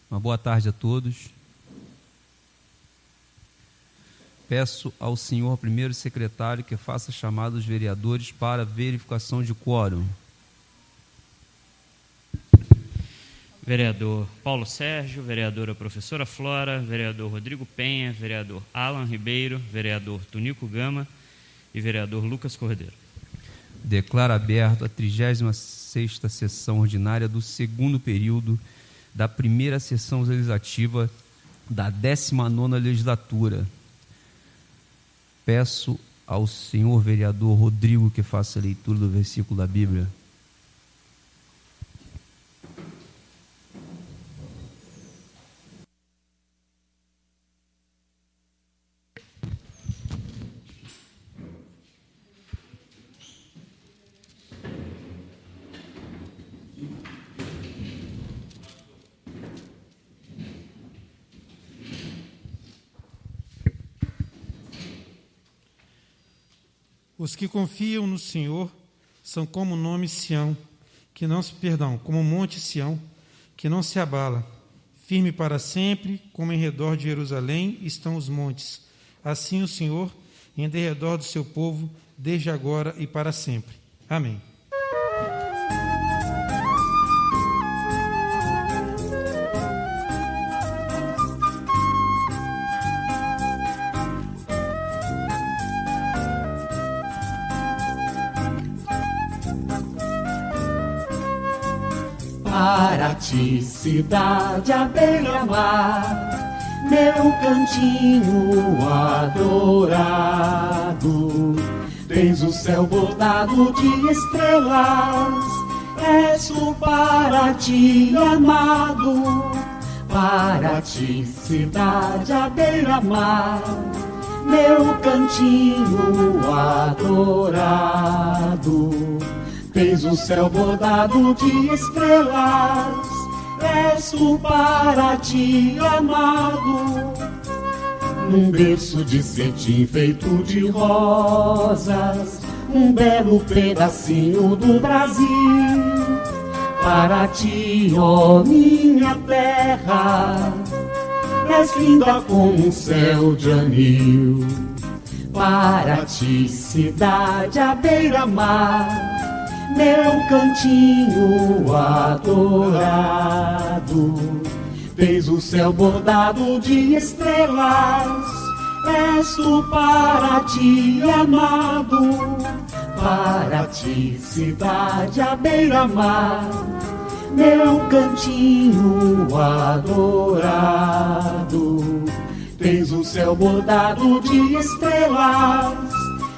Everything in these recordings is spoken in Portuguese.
Uma boa tarde a todos. Peço ao senhor primeiro secretário que faça chamada dos vereadores para verificação de quórum. Vereador Paulo Sérgio, vereadora professora Flora, vereador Rodrigo Penha, vereador Alan Ribeiro, vereador Tunico Gama e vereador Lucas Cordeiro. Declaro aberto a 36ª sessão ordinária do segundo período da primeira sessão legislativa da 19ª legislatura. Peço ao senhor vereador Rodrigo que faça a leitura do versículo da Bíblia. Os que confiam no Senhor são como o nome Sião, como o monte Sião, que não se abala, firme para sempre, como em redor de Jerusalém estão os montes. Assim o Senhor em derredor do seu povo, desde agora e para sempre. Amém. Para ti, cidade à beira-mar, meu cantinho adorado. Tens o céu bordado de estrelas, és tu para ti amado. Para ti, cidade à beira-mar, meu cantinho adorado. Tens o céu bordado de estrelas, és tu para ti amado. Num berço de cetim feito de rosas, um belo pedacinho do Brasil. Para ti, ó minha terra, és linda como um céu de anil. Para ti, cidade à beira-mar, meu cantinho adorado. Tens o céu bordado de estrelas, és tu para ti amado. Para ti, cidade à beira-mar, meu cantinho adorado. Tens o céu bordado de estrelas,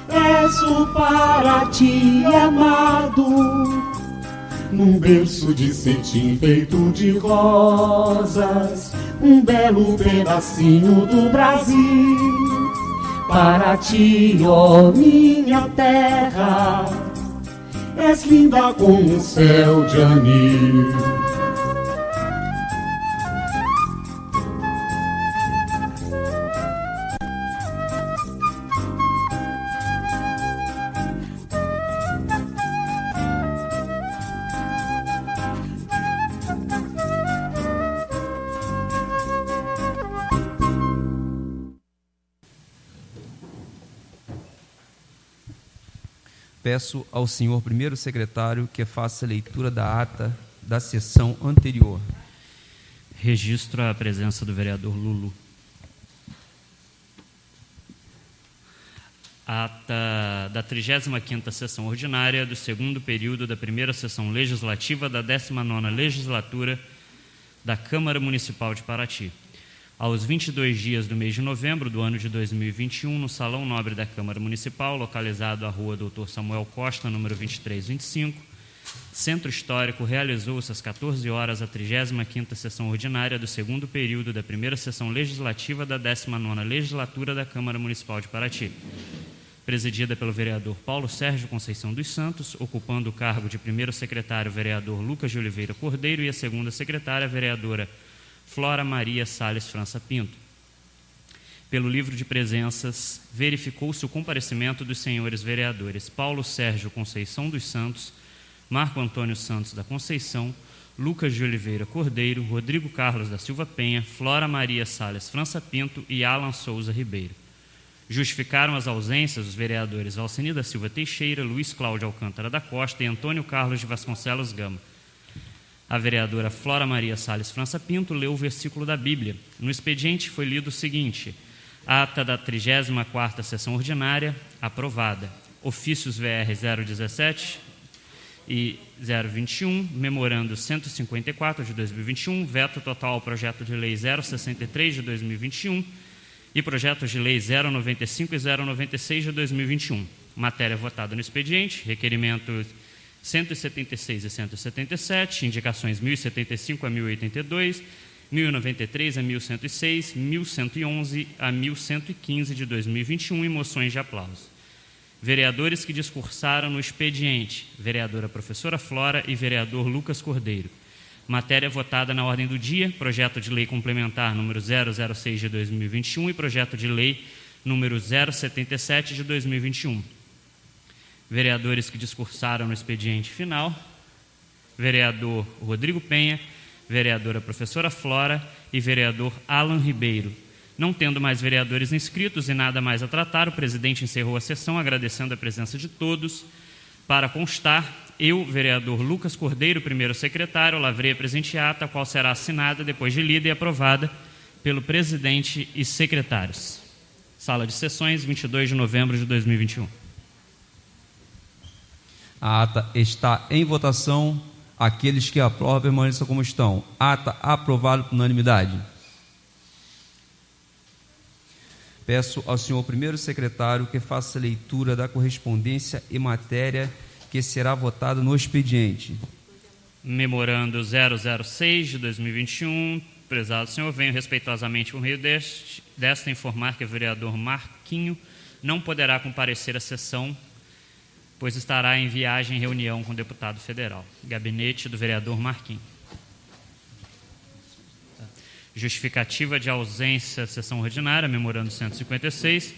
és tu para ti amado. Num berço de cetim feito de rosas, um belo pedacinho do Brasil. Para ti, ó minha terra, és linda como um céu de anil. Peço ao senhor primeiro secretário que faça a leitura da ata da sessão anterior. Registro a presença do vereador Lulu. Ata da 35ª sessão ordinária do segundo período da primeira sessão legislativa da 19ª legislatura da Câmara Municipal de Paraty. Aos 22 dias do mês de novembro do ano de 2021, no Salão Nobre da Câmara Municipal, localizado à Rua Dr. Samuel Costa, número 2325, Centro Histórico, realizou-se às 14 horas a 35ª sessão ordinária do segundo período da primeira sessão legislativa da 19ª legislatura da Câmara Municipal de Paraty, presidida pelo vereador Paulo Sérgio Conceição dos Santos, ocupando o cargo de primeiro secretário vereador Lucas de Oliveira Cordeiro e a segunda secretária vereadora Flora Maria Salles França Pinto. Pelo livro de presenças, verificou-se o comparecimento dos senhores vereadores Paulo Sérgio Conceição dos Santos, Marco Antônio Santos da Conceição, Lucas de Oliveira Cordeiro, Rodrigo Carlos da Silva Penha, Flora Maria Salles França Pinto e Alan Souza Ribeiro. Justificaram as ausências os vereadores Alceni da Silva Teixeira, Luiz Cláudio Alcântara da Costa e Antônio Carlos de Vasconcelos Gama. A vereadora Flora Maria Salles França Pinto leu o versículo da Bíblia. No expediente foi lido o seguinte: ata da 34ª sessão ordinária, aprovada. Ofícios VR 017 e 021, memorando 154 de 2021, veto total ao projeto de lei 063 de 2021 e projetos de lei 095 e 096 de 2021. Matéria votada no expediente, requerimentos 176 e 177, indicações 1075 a 1082, 1093 a 1106, 1111 a 1115 de 2021 e moções de aplauso. Vereadores que discursaram no expediente: vereadora professora Flora e vereador Lucas Cordeiro. Matéria votada na ordem do dia: projeto de lei complementar número 006 de 2021 e projeto de lei número 077 de 2021. Vereadores que discursaram no expediente final: vereador Rodrigo Penha, vereadora professora Flora e vereador Alan Ribeiro. Não tendo mais vereadores inscritos e nada mais a tratar, o presidente encerrou a sessão agradecendo a presença de todos. Para constar, eu, vereador Lucas Cordeiro, primeiro secretário, lavrei a presente ata, a qual será assinada depois de lida e aprovada pelo presidente e secretários. Sala de sessões, 22 de novembro de 2021. A ata está em votação. Aqueles que aprovam permaneçam como estão. Ata aprovada por unanimidade. Peço ao senhor primeiro secretário que faça a leitura da correspondência e matéria que será votada no expediente. Memorando 006 de 2021, prezado senhor, venho respeitosamente por meio desta informar que o vereador Marquinho não poderá comparecer à sessão, pois estará em viagem em reunião com o deputado federal. Gabinete do vereador Marquinho. Justificativa de ausência à sessão ordinária, memorando 156.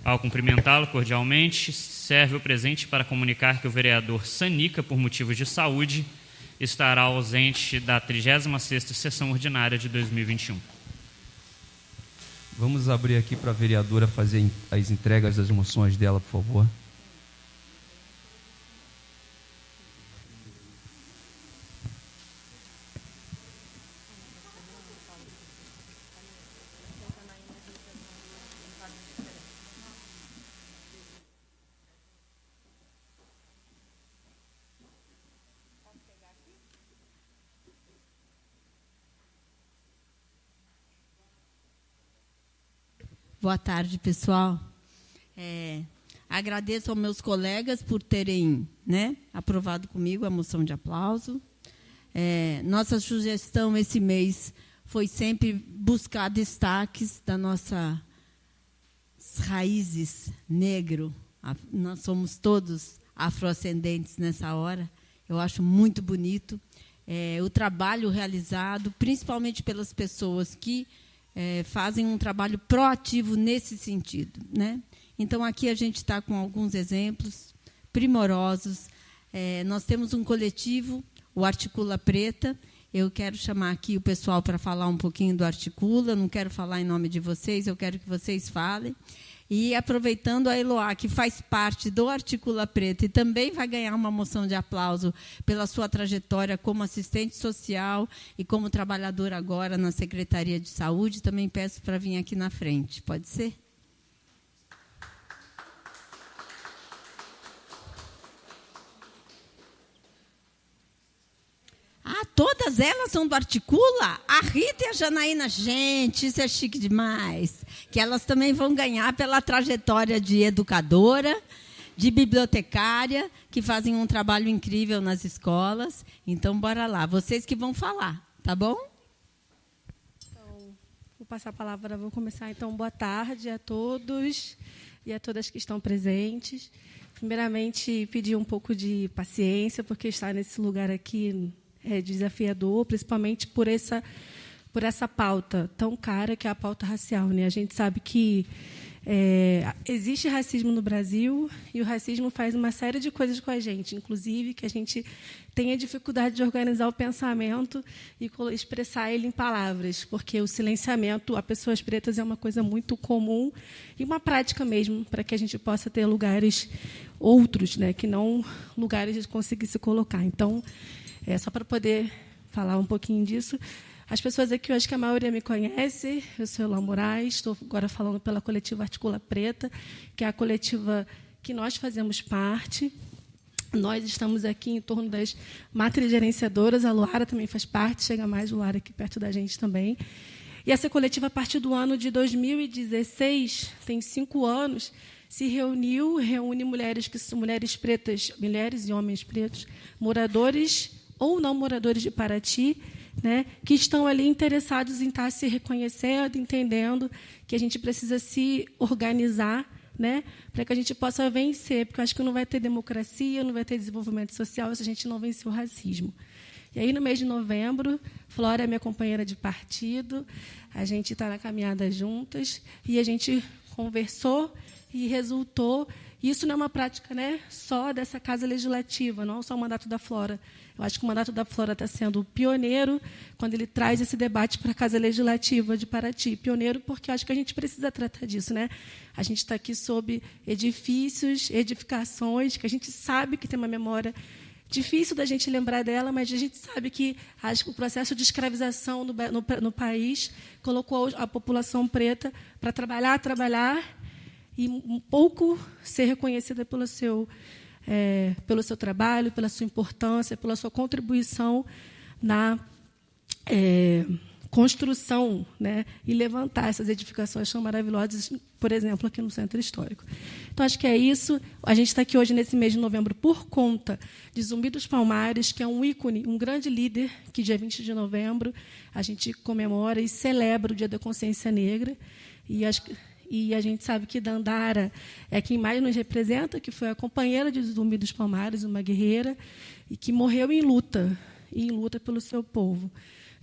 Ao cumprimentá-lo cordialmente, serve o presente para comunicar que o vereador Sanica, por motivos de saúde, estará ausente da 36ª sessão ordinária de 2021. Vamos abrir aqui para a vereadora fazer as entregas das moções dela, por favor. Boa tarde, pessoal. Agradeço aos meus colegas por terem aprovado comigo a moção de aplauso. Nossa sugestão esse mês foi sempre buscar destaques das nossas raízes negro. Nós somos todos afrodescendentes nessa hora. Eu acho muito bonito o trabalho realizado, principalmente pelas pessoas que fazem um trabalho proativo nesse sentido, Então, aqui a gente está com alguns exemplos primorosos. Nós temos um coletivo, o Articula Preta. Eu quero chamar aqui o pessoal para falar um pouquinho do Articula. Não quero falar em nome de vocês, eu quero que vocês falem. E, aproveitando a Eloá, que faz parte do Articula Preta e também vai ganhar uma moção de aplauso pela sua trajetória como assistente social e como trabalhadora agora na Secretaria de Saúde, também peço para vir aqui na frente. Pode ser? Todas elas são do Articula? A Rita e a Janaína, gente, isso é chique demais. Que elas também vão ganhar pela trajetória de educadora, de bibliotecária, que fazem um trabalho incrível nas escolas. Então, bora lá. Vocês que vão falar, tá bom? Então, vou passar a palavra, vou começar. Então, boa tarde a todos e a todas que estão presentes. Primeiramente, pedir um pouco de paciência, porque estar nesse lugar aqui é desafiador, principalmente por essa pauta tão cara, que é a pauta racial. A gente sabe que Existe racismo no Brasil e o racismo faz uma série de coisas com a gente, inclusive que a gente tenha dificuldade de organizar o pensamento e expressar ele em palavras, porque o silenciamento a pessoas pretas é uma coisa muito comum e uma prática mesmo para que a gente possa ter lugares outros, né, que não lugares de conseguir se colocar. Então, só para poder falar um pouquinho disso. As pessoas aqui, eu acho que a maioria me conhece. Eu sou Elô Moraes, estou agora falando pela coletiva Articula Preta, que é a coletiva que nós fazemos parte. Nós estamos aqui em torno das matrigerenciadoras. A Luara também faz parte, chega mais Luara aqui perto da gente também. E essa coletiva, a partir do ano de 2016, tem 5 anos, se reúne mulheres que são mulheres pretas, mulheres e homens pretos, moradores ou não moradores de Paraty, né, que estão ali interessados em estar se reconhecendo, entendendo que a gente precisa se organizar, né, para que a gente possa vencer, porque eu acho que não vai ter democracia, não vai ter desenvolvimento social se a gente não vencer o racismo. E aí, no mês de novembro, Flora é minha companheira de partido, a gente está na caminhada juntas, e a gente conversou e resultou. Isso não é uma prática, né, só dessa Casa Legislativa, não só o mandato da Flora. Eu acho que o mandato da Flora está sendo pioneiro quando ele traz esse debate para a Casa Legislativa de Paraty. Pioneiro porque eu acho que a gente precisa tratar disso, né? A gente está aqui sob edifícios, edificações, que a gente sabe que tem uma memória difícil da gente lembrar dela, mas a gente sabe que o processo de escravização no país colocou a população preta para trabalhar e um pouco ser reconhecida pelo seu trabalho, pela sua importância, pela sua contribuição na construção, né, e levantar essas edificações que são maravilhosas, por exemplo, aqui no Centro Histórico. Então, acho que é isso. A gente está aqui hoje, nesse mês de novembro, por conta de Zumbi dos Palmares, que é um ícone, um grande líder, que dia 20 de novembro a gente comemora e celebra o Dia da Consciência Negra. E a gente sabe que Dandara é quem mais nos representa, que foi a companheira de Zumbi dos Palmares, uma guerreira, e que morreu em luta pelo seu povo.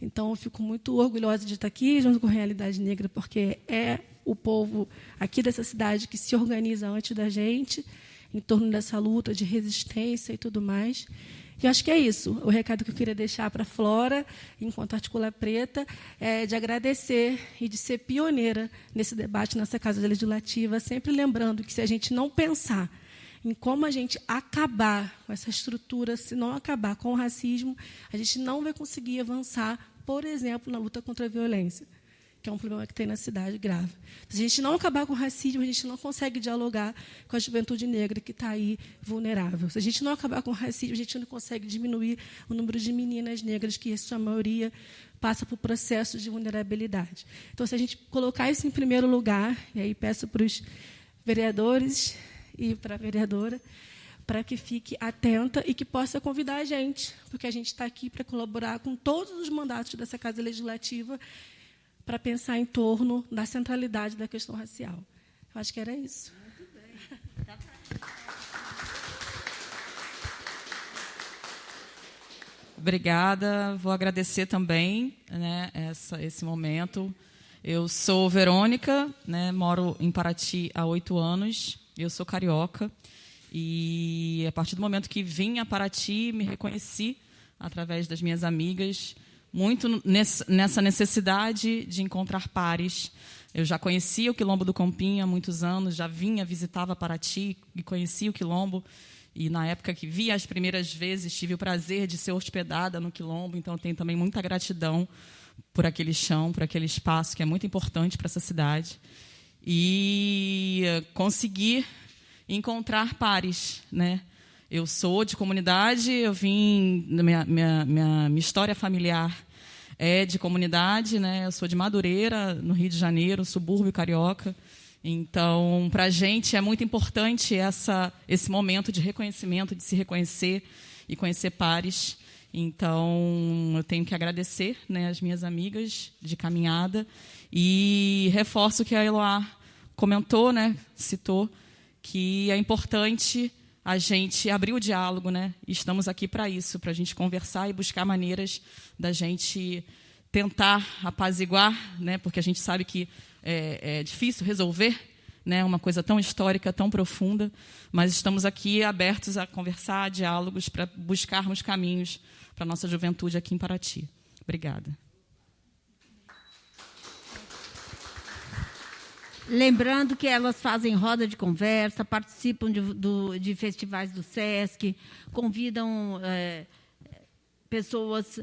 Então, eu fico muito orgulhosa de estar aqui, junto com a Realidade Negra, porque é o povo aqui dessa cidade que se organiza antes da gente, em torno dessa luta de resistência e tudo mais. E acho que é isso. O recado que eu queria deixar para a Flora, enquanto Articula Preta, é de agradecer e de ser pioneira nesse debate, nessa Casa Legislativa, sempre lembrando que, se a gente não pensar em como a gente acabar com essa estrutura, se não acabar com o racismo, a gente não vai conseguir avançar, por exemplo, na luta contra a violência, que é um problema que tem na cidade grave. Se a gente não acabar com o racismo, a gente não consegue dialogar com a juventude negra que está aí vulnerável. Se a gente não acabar com o racismo, a gente não consegue diminuir o número de meninas negras que, em sua maioria, passa por processos de vulnerabilidade. Então, se a gente colocar isso em primeiro lugar, e aí peço para os vereadores e para a vereadora, para que fique atenta e que possa convidar a gente, porque a gente está aqui para colaborar com todos os mandatos dessa Casa Legislativa para pensar em torno da centralidade da questão racial. Eu acho que era isso. Muito bem. Obrigada. Vou agradecer também, né, esse momento. Eu sou Verônica, né, moro em Paraty há 8 anos. Eu sou carioca. E, a partir do momento que vim a Paraty, me reconheci, através das minhas amigas, muito nessa necessidade de encontrar pares. Eu já conhecia o Quilombo do Compim há muitos anos, já visitava Paraty e conhecia o Quilombo. E, na época que vi as primeiras vezes, tive o prazer de ser hospedada no Quilombo, então tenho também muita gratidão por aquele chão, por aquele espaço, que é muito importante para essa cidade. E conseguir encontrar pares, né? Eu sou de comunidade, eu vim, minha história familiar é de comunidade, né? Eu sou de Madureira, no Rio de Janeiro, subúrbio carioca. Então, para a gente é muito importante esse momento de reconhecimento, de se reconhecer e conhecer pares. Então, eu tenho que agradecer, né, as minhas amigas de caminhada e reforço o que a Eloá comentou, né, citou, que é importante a gente abrir o diálogo, né? Estamos aqui para isso, para a gente conversar e buscar maneiras da gente tentar apaziguar, né? Porque a gente sabe que é difícil resolver né, uma coisa tão histórica, tão profunda, mas estamos aqui abertos a conversar, a diálogos, para buscarmos caminhos para a nossa juventude aqui em Paraty. Obrigada. Lembrando que elas fazem roda de conversa, participam de festivais do SESC, convidam pessoas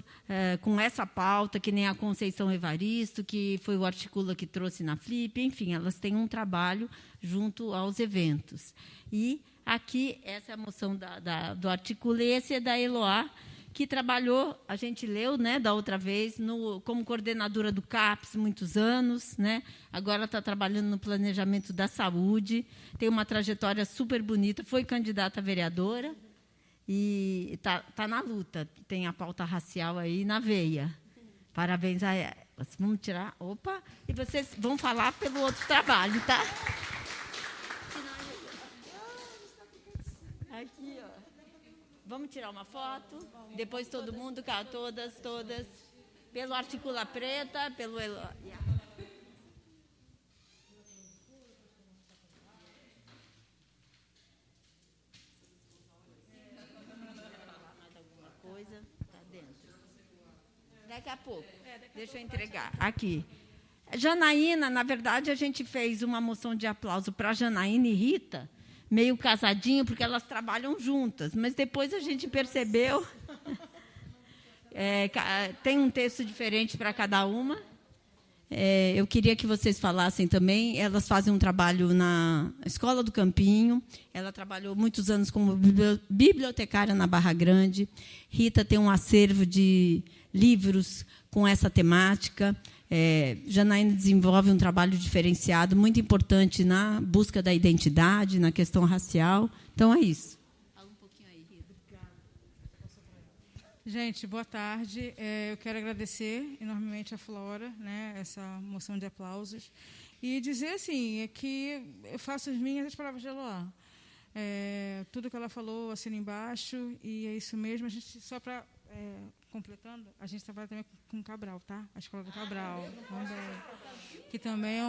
com essa pauta, que nem a Conceição Evaristo, que foi o Articula que trouxe na Flip. Enfim, elas têm um trabalho junto aos eventos. E aqui, essa é a moção do Articula, e esse é da Eloá, que trabalhou, a gente leu, né, da outra vez, como coordenadora do CAPS, muitos anos, né? Agora está trabalhando no planejamento da saúde, tem uma trajetória super bonita, foi candidata a vereadora e está na luta, tem a pauta racial aí na veia. Parabéns a elas. Vamos tirar... Opa! E vocês vão falar pelo outro trabalho, tá? Aqui, ó. Vamos tirar uma foto? Depois todo mundo, todas. Pelo Articula Preta, pelo... Daqui a pouco. Deixa eu entregar. Aqui. Janaína, na verdade, a gente fez uma moção de aplauso para Janaína e Rita, meio casadinho, porque elas trabalham juntas. Mas depois a gente percebeu... tem um texto diferente para cada uma. Eu queria que vocês falassem também. Elas fazem um trabalho na Escola do Campinho. Ela trabalhou muitos anos como bibliotecária na Barra Grande. Rita tem um acervo de livros com essa temática. Janaína desenvolve um trabalho diferenciado, muito importante na busca da identidade, na questão racial. Então, é isso. Fala um pouquinho aí, Rita. Gente, boa tarde. Eu quero agradecer enormemente a Flora, né, essa moção de aplausos, e dizer assim, que eu faço as minhas as palavras de Eloá. Tudo que ela falou, assina embaixo, e é isso mesmo. A gente, só para... completando, a gente trabalha também com Cabral, tá? A Escola do Cabral, que também é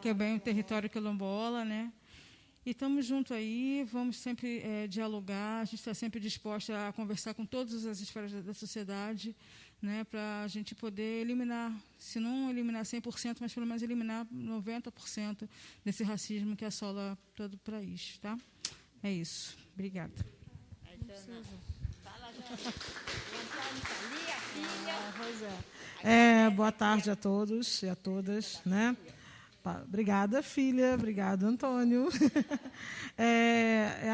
que é bem um território quilombola, né? E estamos juntos aí, vamos sempre dialogar, a gente está sempre disposta a conversar com todas as esferas da sociedade, né, para a gente poder eliminar, se não eliminar 100%, mas pelo menos eliminar 90% desse racismo que assola todo o país, tá? É isso. Obrigada. Boa tarde a todos e a todas, né? Obrigada, filha. Obrigado, Antônio.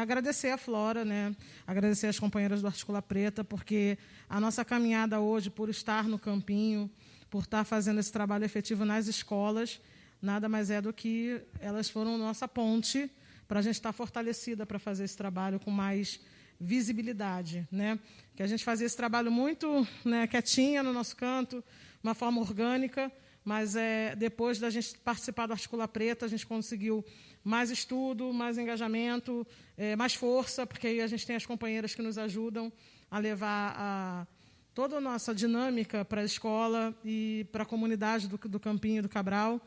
Agradecer a Flora, né? Agradecer as companheiras do Articula Preta, porque a nossa caminhada hoje, por estar no Campinho, por estar fazendo esse trabalho efetivo nas escolas, nada mais é do que elas foram nossa ponte para a gente estar fortalecida para fazer esse trabalho com mais visibilidade, né? Que a gente fazia esse trabalho muito, né, quietinha no nosso canto, uma forma orgânica, mas depois da gente participar do Articula Preta, a gente conseguiu mais estudo, mais engajamento, mais força, porque aí a gente tem as companheiras que nos ajudam a levar toda a nossa dinâmica para a escola e para a comunidade do Campinho e do Cabral.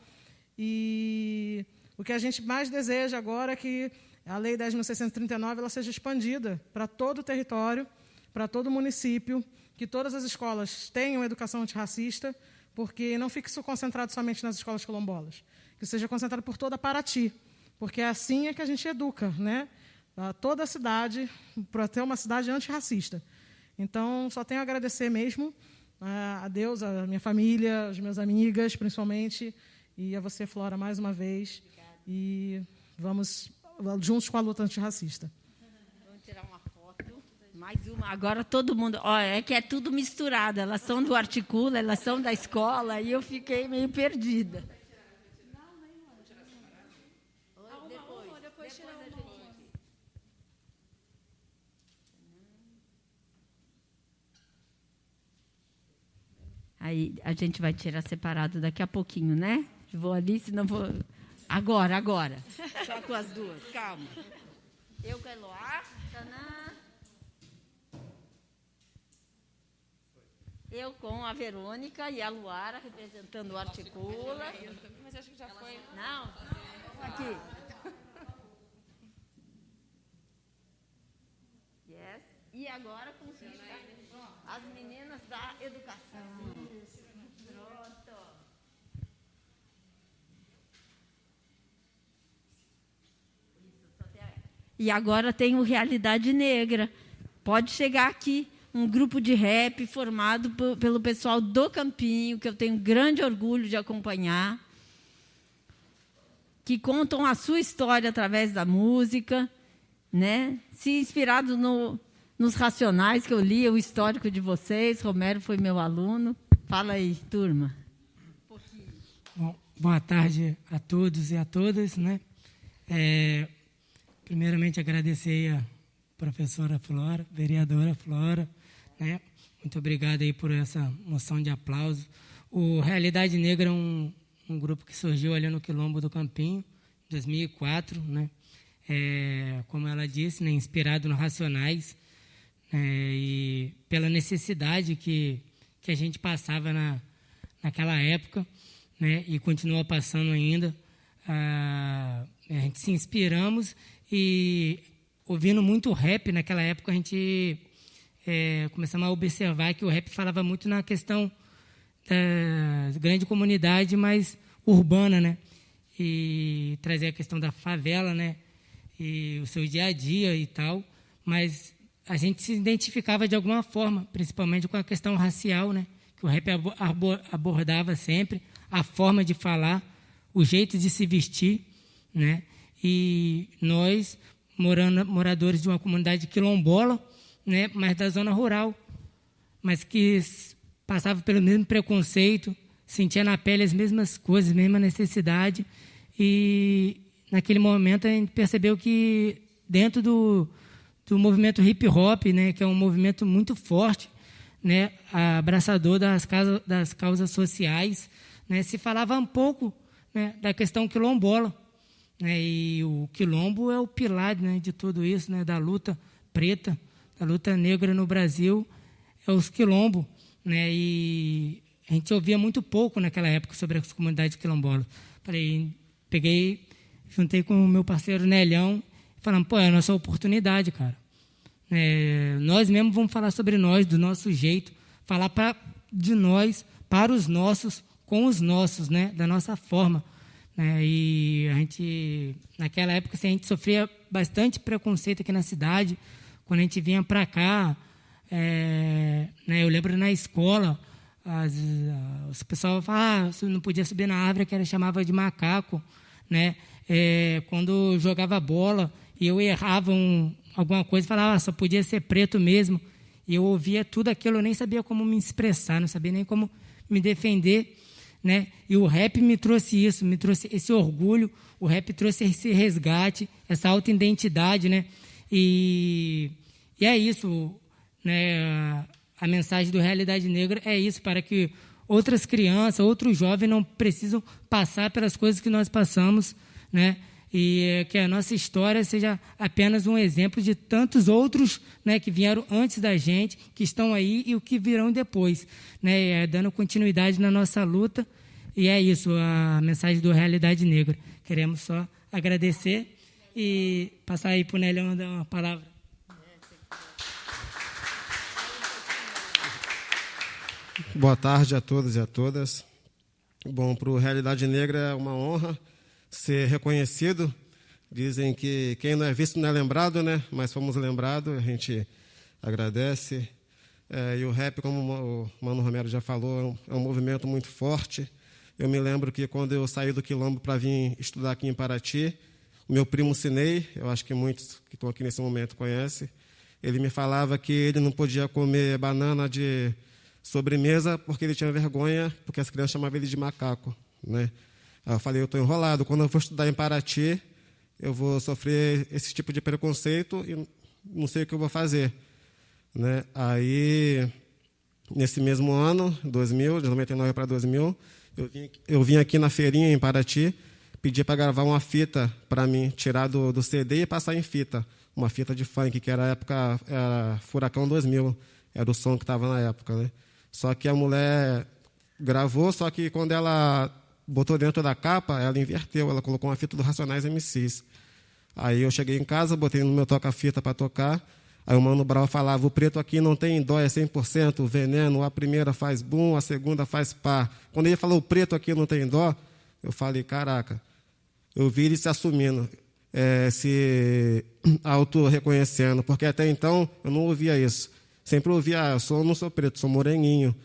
E o que a gente mais deseja agora é que a Lei 10.639 ela seja expandida para todo o território, para todo o município, que todas as escolas tenham educação antirracista, porque não fique isso concentrado somente nas escolas quilombolas, que seja concentrado por toda Paraty, porque assim é que a gente educa, né? Toda a cidade, para ter uma cidade antirracista. Então, só tenho a agradecer mesmo a Deus, a minha família, as minhas amigas, principalmente, e a você, Flora, mais uma vez. Obrigada. E vamos juntos com a luta antirracista. Vamos tirar uma foto. Mais uma. Agora todo mundo... é que é tudo misturado. Elas são do Articula, elas são da escola, e eu fiquei meio perdida. Depois tira uma. Aí a gente vai tirar separado daqui a pouquinho, né? Vou ali, senão vou... Agora. Só com as duas, calma. Eu com a Eloá. Tanã. Eu com a Verônica e a Luara, representando o Articula. Mas acho que já foi. Não, aqui. Yes. E agora com as meninas da educação. Pronto. E agora tem o Realidade Negra. Pode chegar aqui. Um grupo de rap formado pelo pessoal do Campinho, que eu tenho grande orgulho de acompanhar, que contam a sua história através da música, né? Se inspirado nos Racionais, que eu li o histórico de vocês. Romero foi meu aluno. Fala aí, turma. Bom, boa tarde a todos e a todas, né? Primeiramente, agradecer a professora Flora, vereadora Flora, né? Muito obrigado aí por essa moção de aplauso. O Realidade Negra é um grupo que surgiu ali no Quilombo do Campinho, em 2004, né? Como ela disse, né? Inspirado nos Racionais, e pela necessidade que a gente passava naquela época, né? E continua passando ainda. A gente se inspiramos e, ouvindo muito rap naquela época, a gente começamos a observar que o rap falava muito na questão da grande comunidade, mas urbana, né? E trazia a questão da favela, né? E o seu dia a dia e tal, mas a gente se identificava de alguma forma, principalmente com a questão racial, né? Que o rap abordava sempre, a forma de falar, o jeito de se vestir, né? E nós, moradores de uma comunidade quilombola, né, mas da zona rural, mas que passava pelo mesmo preconceito, sentia na pele as mesmas coisas, a mesma necessidade, e naquele momento a gente percebeu que dentro do movimento hip-hop, né, que é um movimento muito forte, né, abraçador das causas sociais, né, se falava um pouco, né, da questão quilombola, né, e o quilombo é o pilar, né, de tudo isso, né, da luta preta, da luta negra no Brasil, é os quilombos, né? E a gente ouvia muito pouco naquela época sobre as comunidades quilombolas. Juntei com o meu parceiro Nelhão, falando, é a nossa oportunidade, cara. Nós mesmos vamos falar sobre nós, do nosso jeito, falar de nós, para os nossos, com os nossos, né? Da nossa forma. E a gente, naquela época, a gente sofria bastante preconceito aqui na cidade. Quando a gente vinha para cá, eu lembro na escola, os pessoal falavam, você não podia subir na árvore, que era chamava de macaco, né? Quando jogava bola e eu errava alguma coisa, falava, só podia ser preto mesmo. E eu ouvia tudo aquilo, eu nem sabia como me expressar, não sabia nem como me defender, né? E o rap me trouxe isso, me trouxe esse orgulho, o rap trouxe esse resgate, essa autoidentidade, né? E é isso, né? A mensagem do Realidade Negra é isso, para que outras crianças, outros jovens não precisam passar pelas coisas que nós passamos, né? E que a nossa história seja apenas um exemplo de tantos outros, né, que vieram antes da gente, que estão aí e o que virão depois, né? Dando continuidade na nossa luta. E é isso, a mensagem do Realidade Negra. Queremos só agradecer e passar aí para o Nelhão dar uma palavra. Boa tarde a todos e a todas. Bom, para o Realidade Negra é uma honra ser reconhecido. Dizem que quem não é visto não é lembrado, né? Mas fomos lembrados, a gente agradece. E o rap, como o Mano Romero já falou, é um movimento muito forte. Eu me lembro que quando eu saí do Quilombo para vir estudar aqui em Paraty, o meu primo Cinei, eu acho que muitos que estão aqui nesse momento conhecem, ele me falava que ele não podia comer banana de sobremesa porque ele tinha vergonha, porque as crianças chamavam ele de macaco, né? Aí eu falei, eu estou enrolado, quando eu for estudar em Paraty, eu vou sofrer esse tipo de preconceito e não sei o que eu vou fazer, né? Aí, nesse mesmo ano, 2000, de 99 para 2000, eu vim aqui na feirinha em Paraty, pedi para gravar uma fita para mim, tirar do CD e passar em fita, uma fita de funk, que era a época, era Furacão 2000, era o som que estava na época, né? Só que a mulher gravou, só que quando ela botou dentro da capa, ela inverteu, ela colocou uma fita do Racionais MCs. Aí eu cheguei em casa, botei no meu toca-fita para tocar, aí o Mano Brown falava, o preto aqui não tem dó, é 100%, o veneno, a primeira faz boom, a segunda faz pá. Quando ele falou, o preto aqui não tem dó, eu falei, caraca, eu vi ele se assumindo, se auto-reconhecendo, porque até então eu não ouvia isso. Sempre ouvia, eu não sou preto, sou moreninho,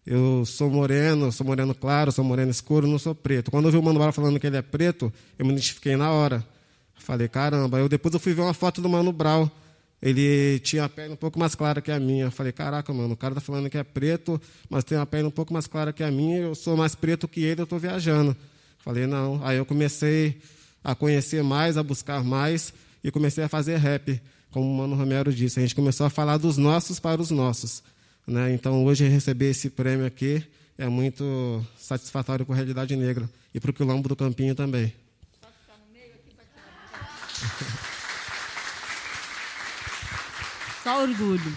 eu sou moreno claro, sou moreno escuro, não sou preto. Quando eu vi o Mano Brown falando que ele é preto, eu me identifiquei na hora. Falei, caramba. Depois eu fui ver uma foto do Mano Brown. Ele tinha a pele um pouco mais clara que a minha. Falei, caraca, mano, o cara tá falando que é preto, mas tem uma pele um pouco mais clara que a minha, eu sou mais preto que ele, eu estou viajando. Falei, não. Aí eu comecei a conhecer mais, a buscar mais, e comecei a fazer rap, como o Mano Romero disse. A gente começou a falar dos nossos para os nossos. Né? Então, hoje, receber esse prêmio aqui é muito satisfatório para a Realidade Negra e para o Quilombo do Campinho também. Só orgulho.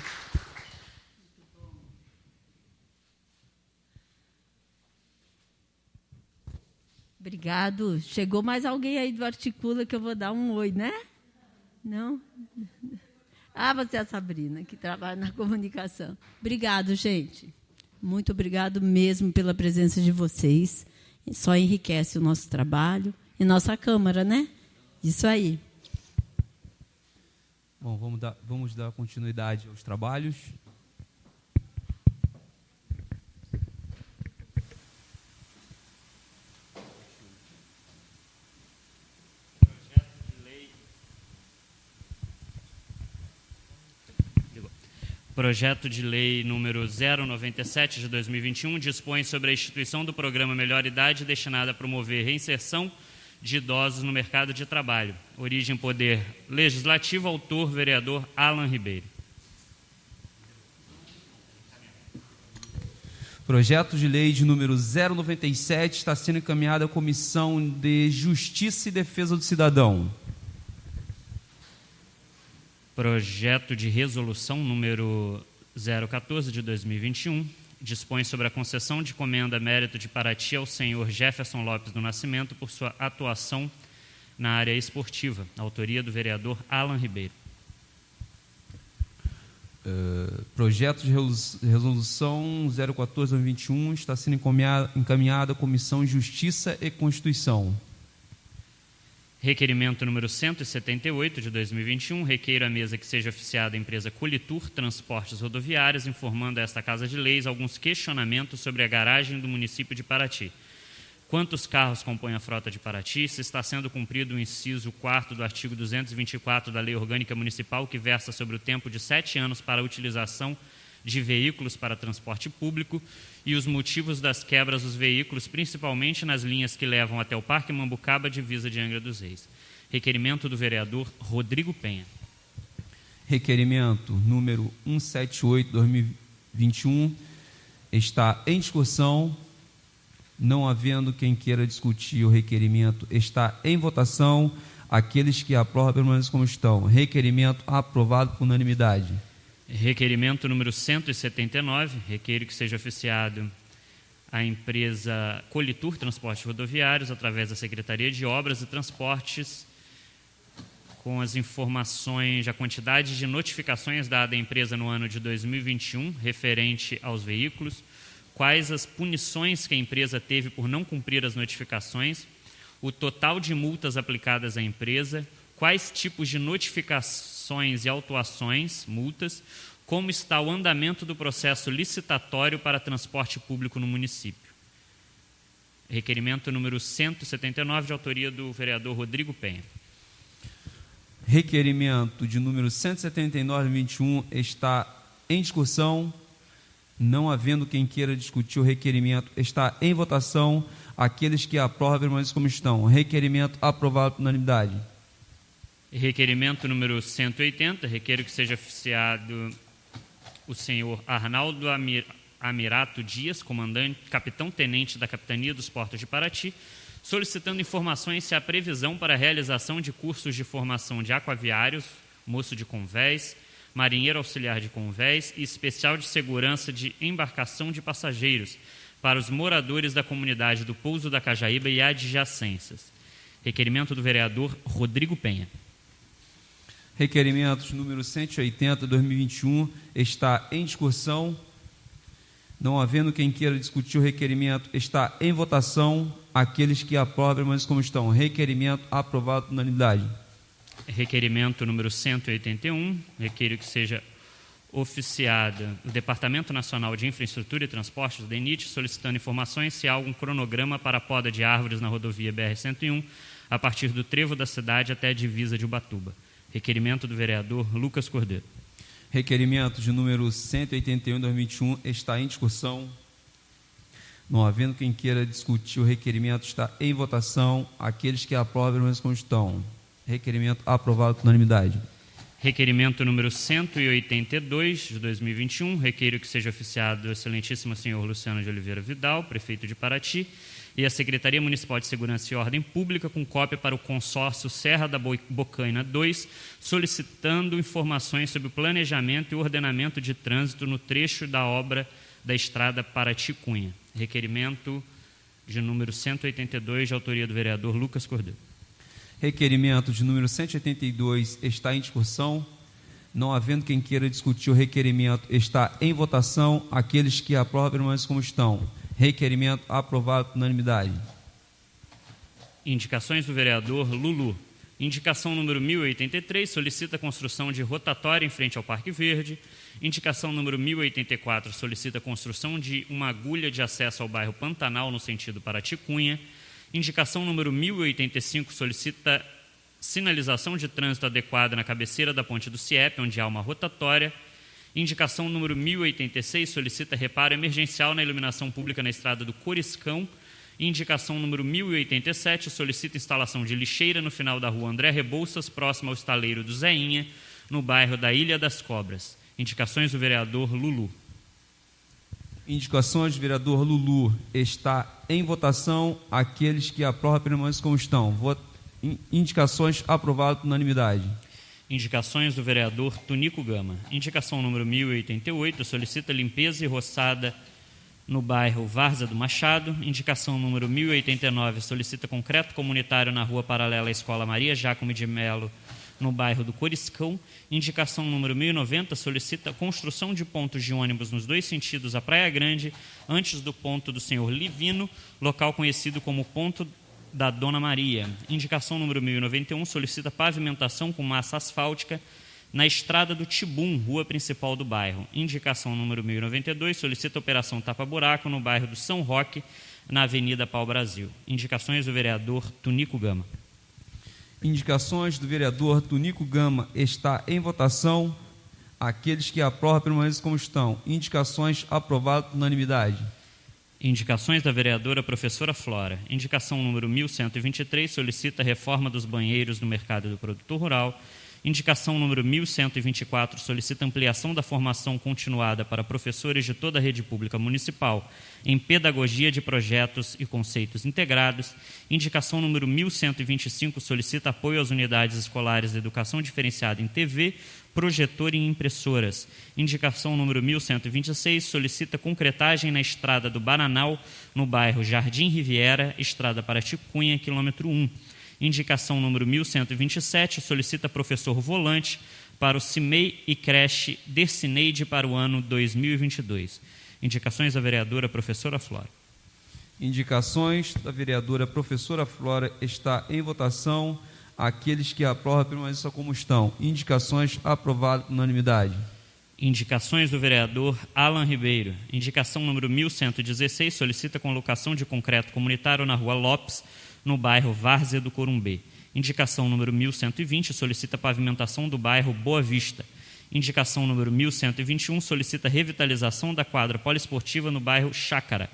Obrigado. Chegou mais alguém aí do Articula que eu vou dar um oi, né? Não? Ah, você é a Sabrina, que trabalha na comunicação. Obrigado, gente. Muito obrigado mesmo pela presença de vocês. Só enriquece o nosso trabalho e nossa Câmara, né? Isso aí. Bom, vamos dar continuidade aos trabalhos. Projeto de Lei número 097 de 2021 dispõe sobre a instituição do programa Melhor Idade destinado a promover reinserção de idosos no mercado de trabalho. Origem Poder Legislativo, autor vereador Alan Ribeiro. Projeto de Lei de número 097 está sendo encaminhado à Comissão de Justiça e Defesa do Cidadão. Projeto de Resolução número 014 de 2021 dispõe sobre a concessão de comenda mérito de Paraty ao senhor Jefferson Lopes do Nascimento por sua atuação na área esportiva. Autoria do vereador Alan Ribeiro. Projeto de Resolução 014/2021 está sendo encaminhado à Comissão de Justiça e Constituição. Requerimento número 178 de 2021, requeiro à mesa que seja oficiada a empresa Colitur Transportes Rodoviários, informando a esta Casa de Leis alguns questionamentos sobre a garagem do município de Paraty. Quantos carros compõem a frota de Paraty? Se está sendo cumprido o inciso 4º do artigo 224 da Lei Orgânica Municipal, que versa sobre o tempo de 7 anos para a utilização de veículos para transporte público e os motivos das quebras dos veículos, principalmente nas linhas que levam até o Parque Mambucaba, divisa de Angra dos Reis. Requerimento do vereador Rodrigo Penha. Requerimento número 178/2021 está em discussão. Não havendo quem queira discutir o requerimento, está em votação. Aqueles que aprovam permanecem como estão. Requerimento aprovado por unanimidade. Requerimento número 179, requeiro que seja oficiado à empresa Colitur Transportes Rodoviários, através da Secretaria de Obras e Transportes, com as informações, a quantidade de notificações dada à empresa no ano de 2021, referente aos veículos, quais as punições que a empresa teve por não cumprir as notificações, o total de multas aplicadas à empresa, quais tipos de notificações e autuações, multas, como está o andamento do processo licitatório para transporte público no município. Requerimento número 179, de autoria do vereador Rodrigo Penha. Requerimento de número 179/21 está em discussão. Não havendo quem queira discutir o requerimento, está em votação. Aqueles que aprovam permanecem como estão. Requerimento aprovado por unanimidade. Requerimento número 180, requeiro que seja oficiado o senhor Arnaldo Amirato Dias, comandante, capitão-tenente da Capitania dos Portos de Paraty, solicitando informações se há previsão para a realização de cursos de formação de aquaviários, moço de convés, marinheiro auxiliar de convés e especial de segurança de embarcação de passageiros para os moradores da comunidade do Pouso da Cajaíba e adjacências. Requerimento do vereador Rodrigo Penha. Requerimentos número 180/2021 está em discussão. Não havendo quem queira discutir o requerimento, está em votação. Aqueles que aprovam, permaneçam como estão. Requerimento aprovado por unanimidade. Requerimento número 181, requeiro que seja oficiada o Departamento Nacional de Infraestrutura e Transportes, o DENIT, solicitando informações se há algum cronograma para a poda de árvores na rodovia BR-101, a partir do trevo da cidade até a divisa de Ubatuba. Requerimento do vereador Lucas Cordeiro. Requerimento de número 181/2021 está em discussão. Não havendo quem queira discutir o requerimento, está em votação. Aqueles que aprovam, permaneçam como estão. Requerimento aprovado por unanimidade. Requerimento número 182 de 2021, requeiro que seja oficiado o excelentíssimo senhor Luciano de Oliveira Vidal, prefeito de Paraty, e a Secretaria Municipal de Segurança e Ordem Pública, com cópia para o consórcio Serra da Bocaina 2, solicitando informações sobre o planejamento e ordenamento de trânsito no trecho da obra da estrada Paraty-Cunha. Requerimento de número 182, de autoria do vereador Lucas Cordeiro. Requerimento de número 182 está em discussão. Não havendo quem queira discutir o requerimento, está em votação. Aqueles que aprovam, permaneçam como estão. Requerimento aprovado por unanimidade. Indicações do vereador Lulu. Indicação número 1083, solicita a construção de rotatória em frente ao Parque Verde. Indicação número 1084, solicita a construção de uma agulha de acesso ao bairro Pantanal, no sentido Paraty-Cunha. Indicação número 1085, solicita sinalização de trânsito adequada na cabeceira da ponte do CIEP, onde há uma rotatória. Indicação número 1086, solicita reparo emergencial na iluminação pública na estrada do Coriscão. Indicação número 1087, solicita instalação de lixeira no final da rua André Rebouças, próximo ao estaleiro do Zeinha, no bairro da Ilha das Cobras. Indicações do vereador Lulu. Indicações do vereador Lulu. Está em votação. Aqueles que aprovam, permaneçam como estão. Indicações aprovadas por unanimidade. Indicações do vereador Tunico Gama. Indicação número 1088, solicita limpeza e roçada no bairro Várzea do Machado. Indicação número 1089, solicita concreto comunitário na rua paralela à Escola Maria Jacome de Melo, no bairro do Coriscão. Indicação número 1090, solicita construção de pontos de ônibus nos dois sentidos à Praia Grande, antes do ponto do Senhor Livino, local conhecido como ponto da Dona Maria. Indicação número 1091, solicita pavimentação com massa asfáltica na estrada do Tibum, rua principal do bairro. Indicação número 1092, solicita operação tapa-buraco no bairro do São Roque, na Avenida Pau Brasil. Indicações do vereador Tunico Gama. Indicações do vereador Tunico Gama. Está em votação. Aqueles que aprovam, permaneçam como estão. Indicações aprovadas por unanimidade. Indicações da vereadora professora Flora. Indicação número 1123, solicita reforma dos banheiros no mercado do produtor rural. Indicação número 1124, solicita ampliação da formação continuada para professores de toda a rede pública municipal em pedagogia de projetos e conceitos integrados. Indicação número 1125, solicita apoio às unidades escolares de educação diferenciada em TV, projetor e impressoras. Indicação número 1126, solicita concretagem na estrada do Bananal, no bairro Jardim Riviera, estrada Paraty-Cunha, quilômetro 1. Indicação número 1127, solicita professor volante para o CIMEI e creche Dercineide para o ano 2022. Indicações da vereadora professora Flora. Indicações da vereadora professora Flora. Está em votação. Aqueles que aprovam, permaneçam como estão. Indicações aprovadas por unanimidade. Indicações do vereador Alan Ribeiro. Indicação número 1116, solicita colocação de concreto comunitário na rua Lopes, no bairro Várzea do Corumbê. Indicação número 1120, solicita pavimentação do bairro Boa Vista. Indicação número 1121, solicita revitalização da quadra poliesportiva no bairro Chácara.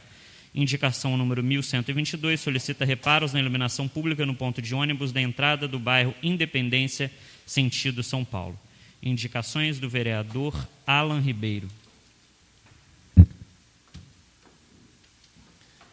Indicação número 1122, solicita reparos na iluminação pública no ponto de ônibus da entrada do bairro Independência, sentido São Paulo. Indicações do vereador Alan Ribeiro.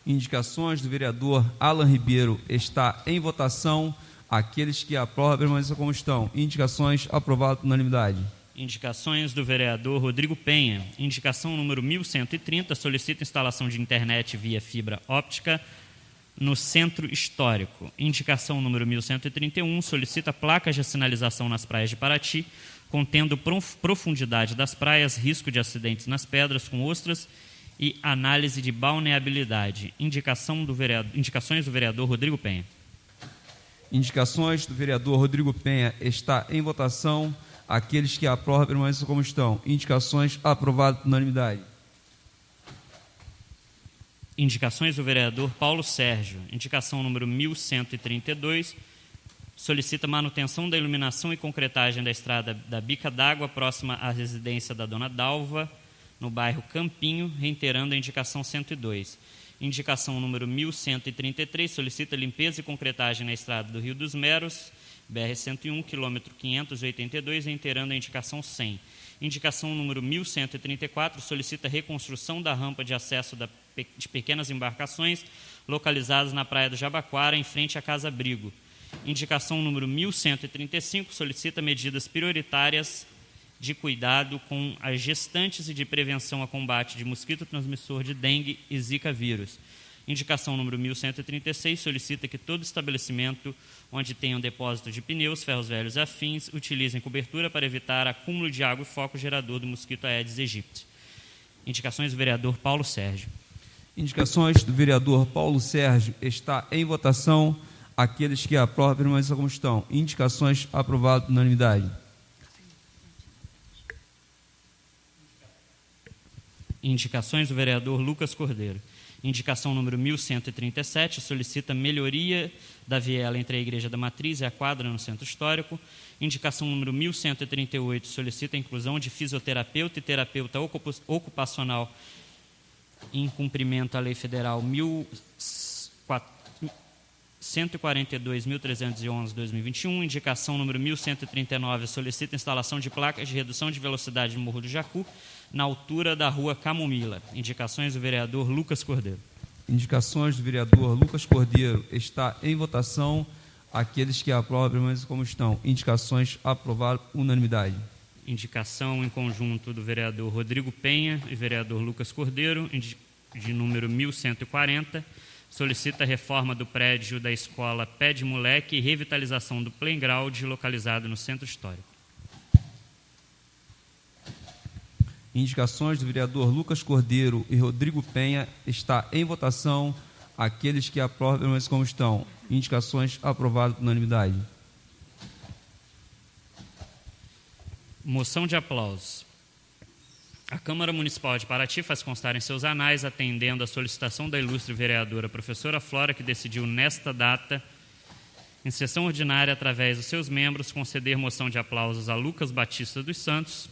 Indicações do vereador Alan Ribeiro. Está em votação. Aqueles que aprovam, permaneçam como estão. Indicações aprovadas por unanimidade. Indicações do vereador Rodrigo Penha. Indicação número 1130, solicita instalação de internet via fibra óptica no Centro Histórico. Indicação número 1131, solicita placas de sinalização nas praias de Paraty, contendo profundidade das praias, risco de acidentes nas pedras com ostras e análise de balneabilidade. Indicações do vereador Rodrigo Penha. Indicações do vereador Rodrigo Penha. Está em votação. Aqueles que aprovam permaneçam como estão. Indicações aprovadas por unanimidade. Indicações do vereador Paulo Sérgio. Indicação número 1132, solicita manutenção da iluminação e concretagem da estrada da Bica d'Água, próxima à residência da Dona Dalva, no bairro Campinho, reiterando a indicação 102. Indicação número 1133, solicita limpeza e concretagem na estrada do Rio dos Meros, BR-101, quilômetro 582, reiterando a indicação 100. Indicação número 1134, solicita reconstrução da rampa de acesso de pequenas embarcações localizadas na Praia do Jabaquara, em frente à Casa Abrigo. Indicação número 1135, solicita medidas prioritárias de cuidado com as gestantes e de prevenção a combate de mosquito transmissor de dengue e zika vírus. Indicação número 1136, solicita que todo estabelecimento onde tenham depósito de pneus, ferros velhos e afins, utilizem cobertura para evitar acúmulo de água e foco gerador do mosquito Aedes aegypti. Indicações do vereador Paulo Sérgio. Indicações do vereador Paulo Sérgio. Está em votação. Aqueles que aprovam permaneçam como estão. Indicações aprovadas por unanimidade. Indicações do vereador Lucas Cordeiro. Indicação número 1137, solicita melhoria da viela entre a Igreja da Matriz e a quadra no Centro Histórico. Indicação número 1138, solicita a inclusão de fisioterapeuta e terapeuta ocupacional em cumprimento à Lei Federal 142.311/2021. Indicação número 1139, solicita a instalação de placas de redução de velocidade no Morro do Jacu, na altura da rua Camomila. Indicações do vereador Lucas Cordeiro. Indicações do vereador Lucas Cordeiro. Está em votação. Aqueles que aprovam permaneçam como estão. Indicações aprovadas por unanimidade. Indicação em conjunto do vereador Rodrigo Penha e vereador Lucas Cordeiro, de número 1140, solicita a reforma do prédio da escola Pé de Moleque e revitalização do playground localizado no Centro Histórico. Indicações do vereador Lucas Cordeiro e Rodrigo Penha. Está em votação. Aqueles que aprovam permaneçam como estão. Indicações aprovadas por unanimidade. Moção de aplausos. A Câmara Municipal de Paraty faz constar em seus anais, atendendo à solicitação da ilustre vereadora professora Flora, que decidiu nesta data, em sessão ordinária, através dos seus membros, conceder moção de aplausos a Lucas Batista dos Santos.